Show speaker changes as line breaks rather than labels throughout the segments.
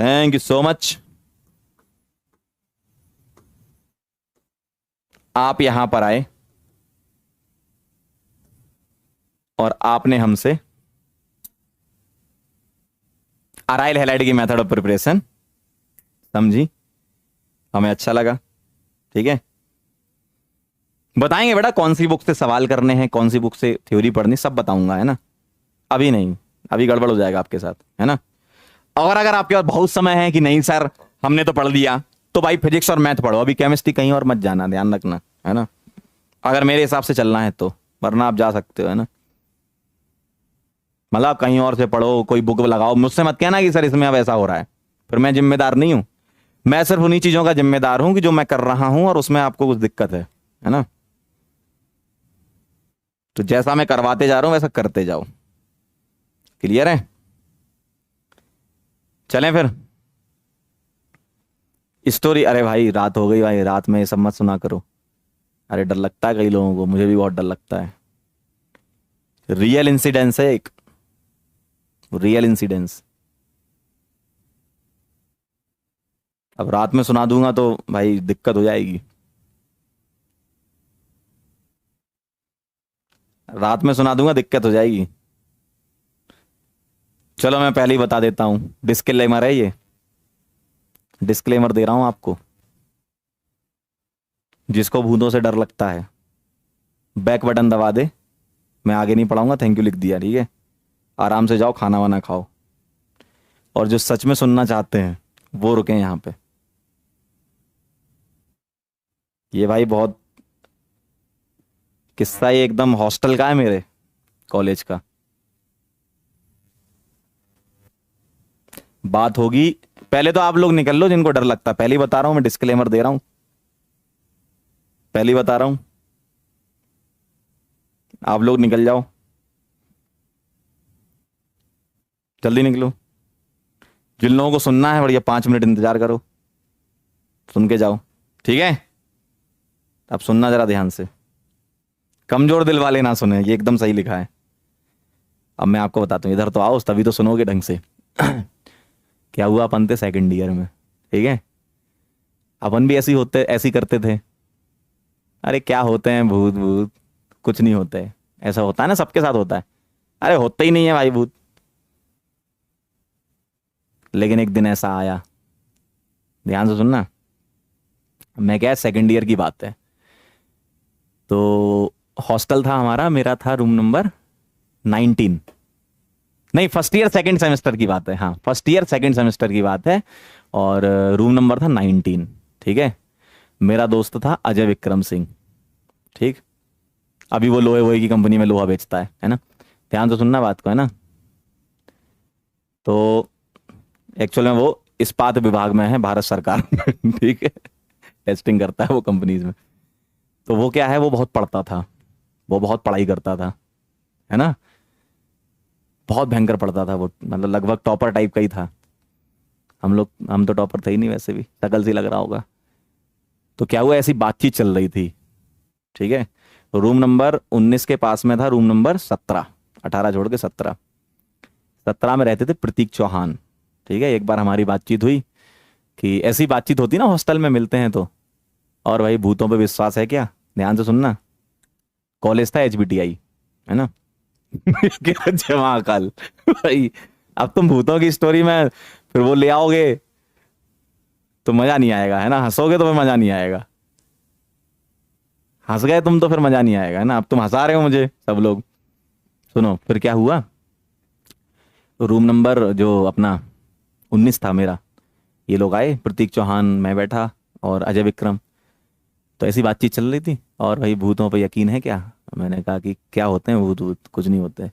Thank you so much. आप यहां पर आए और आपने हमसे अराइल हैलाइड की मेथड ऑफ प्रिपरेशन समझी, हमें अच्छा लगा। ठीक है, बताएंगे बेटा कौन सी बुक से सवाल करने हैं, कौन सी बुक से थ्योरी पढ़नी, सब बताऊंगा, है ना। अभी नहीं, अभी गड़बड़ हो जाएगा आपके साथ, है ना। और अगर आपके पास बहुत समय है कि नहीं सर हमने तो पढ़ लिया, तो भाई फिजिक्स और मैथ पढ़ो, अभी केमिस्ट्री कहीं और मत जाना, ध्यान रखना, है ना, अगर मेरे हिसाब से चलना है तो, वरना आप जा सकते हो, है ना। मतलब कहीं और से पढ़ो, कोई बुक लगाओ, मुझसे मत कहना कि सर इसमें अब ऐसा हो रहा है, फिर मैं जिम्मेदार नहीं हूं। मैं सिर्फ उन्हीं चीजों का जिम्मेदार हूं कि जो मैं कर रहा हूं और उसमें आपको कुछ दिक्कत है ना। तो जैसा मैं करवाते जा रहा हूं वैसा करते जाओ। क्लियर है? चलें फिर स्टोरी। अरे भाई रात हो गई भाई, रात में ये सब मत सुना करो। अरे डर लगता है कई लोगों को, मुझे भी बहुत डर लगता है। रियल इंसिडेंस है एक, रियल इंसिडेंस। अब रात में सुना दूंगा तो भाई दिक्कत हो जाएगी। रात में सुना दूंगा दिक्कत हो जाएगी। चलो मैं पहले ही बता देता हूं, डिस्क्लेमर है ये, डिस्क्लेमर दे रहा हूं आपको। जिसको भूतों से डर लगता है बैक बटन दबा दे, मैं आगे नहीं पढ़ाऊंगा, थैंक यू लिख दिया, ठीक है। आराम से जाओ, खाना वाना खाओ, और जो सच में सुनना चाहते हैं वो रुके यहाँ पे। ये भाई बहुत किस्सा, ये एकदम हॉस्टल का है, मेरे कॉलेज का बात होगी। पहले तो आप लोग निकल लो जिनको डर लगता है, पहले ही बता रहा हूं, मैं डिस्क्लेमर दे रहा हूं, पहले ही बता रहा हूं, आप लोग निकल जाओ, जल्दी निकलो। जिन लोगों को सुनना है बढ़िया 5 मिनट इंतजार करो, सुन के जाओ, ठीक है। अब सुनना जरा ध्यान से, कमजोर दिल वाले ना सुने, ये एकदम सही लिखा है। अब मैं आपको बताता हूँ, इधर तो आओ तभी तो सुनोगे ढंग से। क्या हुआ, अपन थे सेकंड ईयर में, ठीक है। अपन भी ऐसी होते, ऐसी करते थे। अरे क्या होते हैं भूत भूत, कुछ नहीं होते है। ऐसा होता है ना, सबके साथ होता है। अरे होता ही नहीं है भाई भूत। लेकिन एक दिन ऐसा आया, ध्यान से सुनना। मैं क्या, सेकंड ईयर की बात है, तो हॉस्टल था हमारा, मेरा था रूम नंबर 19, नहीं फर्स्ट ईयर सेकंड सेमेस्टर की बात है, हाँ फर्स्ट ईयर सेकंड सेमेस्टर की बात है, और रूम नंबर था 19, ठीक है। मेरा दोस्त था अजय विक्रम सिंह, ठीक। अभी वो लोहे वोहे की कंपनी में लोहा बेचता है ना। ध्यान से सुनना बात को, है ना। तो एक्चुअल में वो इस्पात विभाग में है, भारत सरकार में, ठीक है, टेस्टिंग करता है वो कंपनीज में। तो वो क्या है, वो बहुत पढ़ता था, वो बहुत पढ़ाई करता था, है ना, बहुत भयंकर पढ़ता था वो, मतलब लगभग टॉपर टाइप का ही था। हम तो टॉपर थे ही नहीं, वैसे भी शकल से लग रहा होगा। तो क्या हुआ, ऐसी बातचीत चल रही थी, ठीक है। रूम नंबर 19 के पास में था रूम नंबर 17, 18 छोड़ के 17, 17 में रहते थे प्रतीक चौहान, ठीक है। एक बार हमारी बातचीत हुई, कि ऐसी बातचीत होती ना हॉस्टल में मिलते हैं तो। और भाई भूतों पे विश्वास है क्या, ध्यान से सुनना। कॉलेज था HBTI, है ना। क्या जमा कल भाई, अब तुम भूतों की स्टोरी में फिर वो ले आओगे तो मजा नहीं आएगा, है ना। हंसोगे तो फिर मजा नहीं आएगा, हंस गए तुम तो फिर मजा नहीं आएगा, है ना। अब तुम हंसा रहे हो मुझे सब लोग। सुनो फिर क्या हुआ, रूम नंबर जो अपना 19 था मेरा, ये लोग आए, प्रतीक चौहान, मैं बैठा और अजय विक्रम। तो ऐसी बातचीत चल रही थी, और भाई भूतों पे यकीन है क्या, मैंने कहा कि क्या होते हैं भूत भूत, कुछ नहीं होते।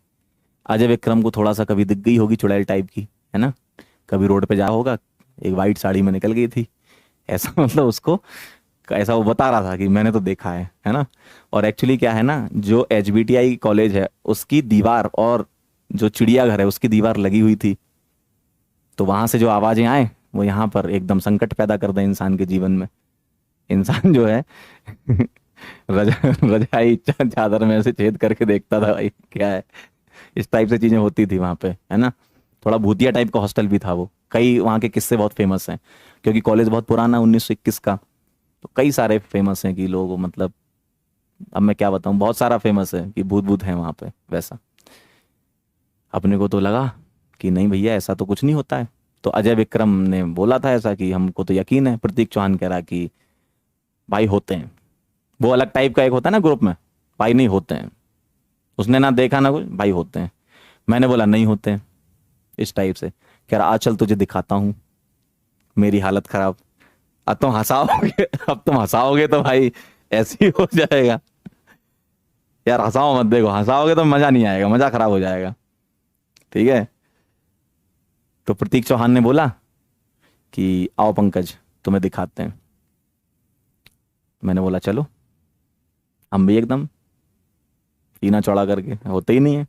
अजय विक्रम को थोड़ा सा कभी दिख गई होगी चुड़ैल टाइप की, है ना, कभी रोड पे जा होगा, एक वाइट साड़ी में निकल गई थी, ऐसा मतलब उसको, ऐसा वो बता रहा था कि मैंने तो देखा है ना। और एक्चुअली क्या है ना, जो HBTI कॉलेज है उसकी दीवार और जो चिड़ियाघर है उसकी दीवार लगी हुई थी, तो वहां से जो आवाजें आए वो यहाँ पर एकदम संकट पैदा कर दें इंसान के जीवन में। इंसान जो है रजाई चादर में से छेद करके देखता था भाई क्या है, इस टाइप से चीजें होती थी वहां पे, है ना। थोड़ा भूतिया टाइप का हॉस्टल भी था वो। कई वहाँ के किस्से बहुत फेमस हैं, क्योंकि कॉलेज बहुत पुराना 1921 का। तो कई सारे फेमस हैं कि लोग मतलब, अब मैं क्या बताऊं, बहुत सारा फेमस है कि भूत भूत है वहाँ पे वैसा। अपने को तो लगा कि नहीं भैया ऐसा तो कुछ नहीं होता है। तो अजय विक्रम ने बोला था ऐसा कि हमको तो यकीन है। प्रतीक चौहान कह रहा कि भाई होते हैं। वो अलग टाइप का एक होता है ना ग्रुप में, भाई नहीं होते हैं। उसने ना देखा ना कुछ, भाई होते हैं। मैंने बोला नहीं होते हैं, इस टाइप से। कह रहा आज चल तुझे दिखाता हूँ। मेरी हालत खराब। अब तुम हंसाओगे अब तुम हंसाओगे तो भाई ऐसे ही हो जाएगा। यार हंसाओ मत, देखो हंसाओगे तो मजा नहीं आएगा, मजा खराब हो जाएगा। ठीक है। तो प्रतीक चौहान ने बोला कि आओ पंकज तुम्हें दिखाते हैं। मैंने बोला चलो। हम भी एकदम सीना चौड़ा करके, होते ही नहीं है।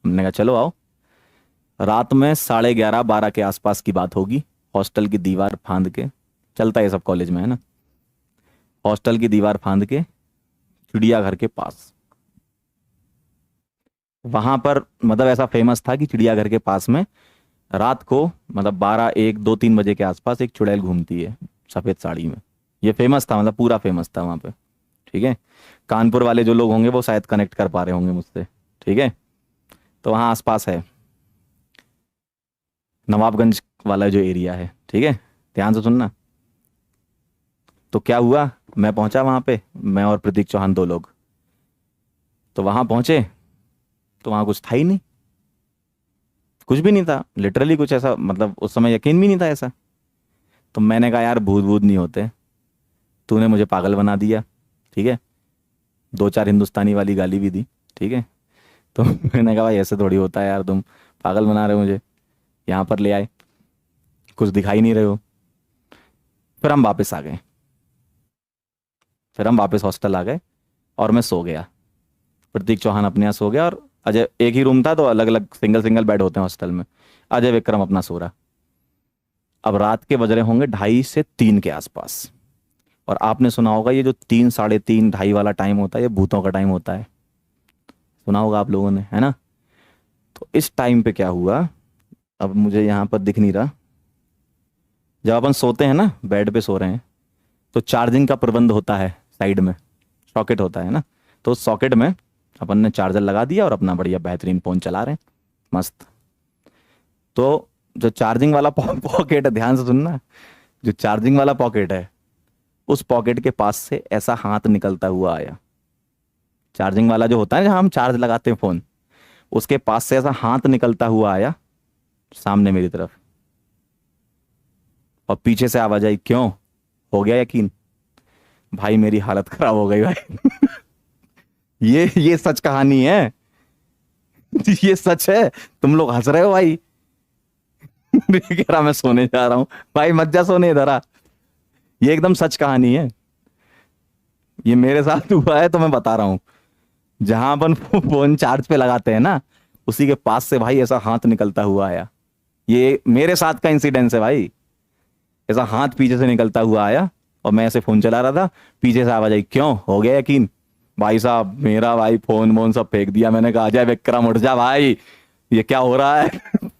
हमने कहा चलो आओ। रात में 11:30 12 के आसपास की बात होगी। हॉस्टल की दीवार फांद के, चलता है सब कॉलेज में है ना, हॉस्टल की दीवार फांद के चिड़ियाघर के पास, वहां पर मतलब ऐसा फेमस था कि चिड़ियाघर के पास में रात को मतलब 12 1 2 3 बजे के आसपास एक चुड़ैल घूमती है सफेद साड़ी में। ये फेमस था, मतलब पूरा फेमस था वहां पे। ठीक है। कानपुर वाले जो लोग होंगे वो शायद कनेक्ट कर पा रहे होंगे मुझसे। ठीक है। तो वहाँ आसपास है, नवाबगंज वाला जो एरिया है। ठीक है, ध्यान से सुनना। तो क्या हुआ, मैं पहुंचा वहां पे, मैं और प्रतीक चौहान दो लोग। तो वहां पहुंचे तो वहां कुछ था ही नहीं, कुछ भी नहीं था लिटरली, कुछ ऐसा मतलब उस समय यकीन भी नहीं था ऐसा। तो मैंने कहा यार भूत भूत नहीं होते, तूने मुझे पागल बना दिया। ठीक है। दो चार हिंदुस्तानी वाली गाली भी दी। ठीक है। तो मैंने कहा भाई ऐसे थोड़ी होता है यार, तुम पागल बना रहे हो मुझे। यहाँ पर ले आए, कुछ दिखाई नहीं रहे हो। फिर हम वापस आ गए, फिर हम वापस हॉस्टल आ गए और मैं सो गया। प्रतीक चौहान अपने यहाँ सो गया और अजय, एक ही रूम था तो अलग अलग सिंगल सिंगल बेड होते हैं हॉस्टल में। अजय विक्रम अपना सो रहा। अब रात के बज रहे होंगे 2:30 से 3 के आसपास। और आपने सुना होगा ये जो 3 3:30 2:30 वाला टाइम होता है, ये भूतों का टाइम होता है। सुना होगा आप लोगों ने, है ना। तो इस टाइम पे क्या हुआ, अब मुझे यहाँ पर दिख नहीं रहा। जब अपन सोते हैं ना, बेड पे सो रहे हैं, तो चार्जिंग का प्रबंध होता है साइड में, सॉकेट होता है ना। तो उस सॉकेट में अपन ने चार्जर लगा दिया और अपना बढ़िया बेहतरीन फोन चला रहे हैं मस्त। तो जो चार्जिंग वाला पॉकेट है, ध्यान से सुनना, जो चार्जिंग वाला पॉकेट है उस पॉकेट के पास से ऐसा हाथ निकलता हुआ आया। चार्जिंग वाला जो होता है जहां हम चार्ज लगाते हैं फोन, उसके पास से ऐसा हाथ निकलता हुआ आया सामने मेरी तरफ। और पीछे से आवाज आई, क्यों, हो गया यकीन? भाई मेरी हालत खराब हो गई भाई। ये सच कहानी है। ये सच है। तुम लोग हंस रहे हो भाई। कह रहा मैं सोने जा रहा हूं। भाई मत जा सोने, इधर आ। ये एकदम सच कहानी है, ये मेरे साथ हुआ है तो मैं बता रहा हूँ। जहां अपन फोन चार्ज पे लगाते हैं ना, उसी के पास से भाई ऐसा हाथ निकलता हुआ आया। ये मेरे साथ का इंसिडेंस है भाई। ऐसा हाथ पीछे से निकलता हुआ आया और मैं ऐसे फोन चला रहा था, पीछे से आवाज आई, क्यों, हो गया यकीन? भाई साहब मेरा भाई फोन वोन सब फेंक दिया। मैंने कहा अजय विक्रम उठ जा भाई, ये क्या हो रहा है? तो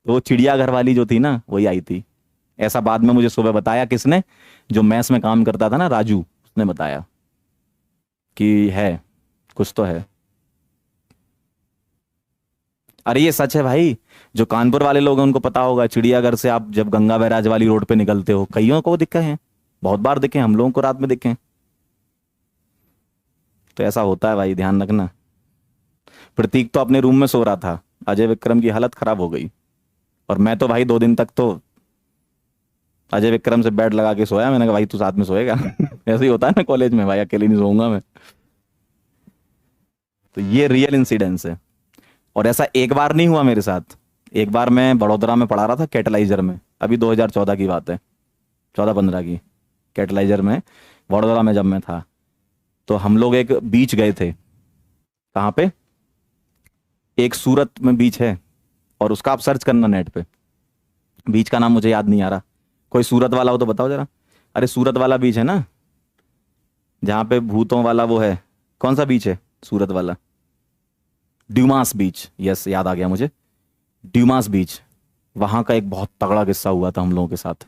वो चिड़ियाघर वाली जो थी ना, वही आई थी। ऐसा बाद में मुझे सुबह बताया किसने, जो मैस में काम करता था ना, राजू, उसने बताया कि है, कुछ तो है। अरे ये सच है भाई। जो कानपुर वाले लोग हैं उनको पता होगा, चिड़ियाघर से आप जब गंगा बैराज वाली रोड पे निकलते हो, कईयों को दिखे हैं, बहुत बार दिखे हैं, हम लोगों को रात में दिखे हैं। तो ऐसा होता है भाई, ध्यान रखना। प्रतीक तो अपने रूम में सो रहा था, अजय विक्रम की हालत खराब हो गई। और मैं तो भाई 2 दिन तक तो अजय विक्रम से बेड लगा के सोया। मैंने कहा भाई तू साथ में सोएगा? ऐसे ही होता है ना कॉलेज में, भाई अकेले नहीं सोऊंगा मैं। तो ये रियल इंसिडेंस है। और ऐसा एक बार नहीं हुआ मेरे साथ। एक बार मैं बड़ोदरा में पढ़ा रहा था कैटलाइजर में, अभी 2014 की बात है, 14-15 की। कैटलाइजर में बड़ोदरा में जब मैं था, तो हम लोग एक बीच गए थे। कहाँ पे? एक सूरत में बीच है, और उसका आप सर्च करना नेट पे। बीच का नाम मुझे याद नहीं आ रहा। कोई सूरत वाला हो तो बताओ जरा। अरे सूरत वाला बीच है ना, जहाँ पे भूतों वाला वो है। कौन सा बीच है सूरत वाला? ड्यूमास बीच, यस याद आ गया मुझे। ड्यूमास बीच, वहां का एक बहुत तगड़ा किस्सा हुआ था हम लोगों के साथ।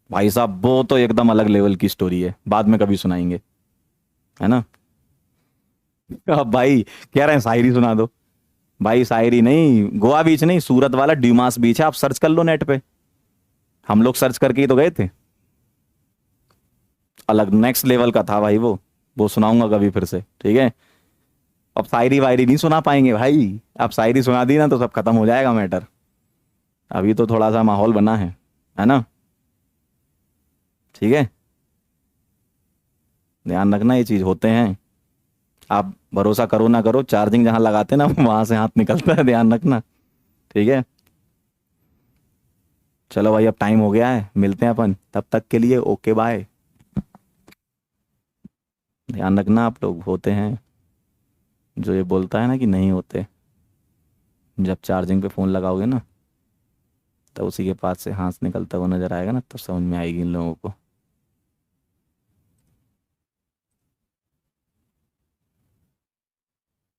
भाई साहब वो तो एकदम अलग लेवल की स्टोरी है, बाद में कभी सुनाएंगे, है ना। अब भाई कह रहे हैं शायरी सुना दो। भाई शायरी नहीं, गोवा बीच नहीं, सूरत वाला ड्यूमास बीच है, आप सर्च कर लो नेट पे। हम लोग सर्च करके ही तो गए थे। अलग नेक्स्ट लेवल का था भाई वो सुनाऊंगा कभी फिर से, ठीक है। अब शायरी वायरी नहीं सुना पाएंगे भाई। अब शायरी सुना दी ना तो सब खत्म हो जाएगा मैटर। अभी तो थोड़ा सा माहौल बना है ना। ठीक है, ध्यान रखना ये चीज होते हैं। आप भरोसा करो ना करो, चार्जिंग जहां लगाते ना वहां से हाथ निकलता है, ध्यान रखना। ठीक है, चलो भाई अब टाइम हो गया है, मिलते हैं अपन, तब तक के लिए ओके बाय। ध्यान रखना, आप लोग होते हैं जो ये बोलता है ना कि नहीं होते। जब चार्जिंग पे फोन लगाओगे ना, तब उसी के पास से हाथ निकलता हुआ नजर आएगा ना, तब समझ में आएगी इन लोगों को।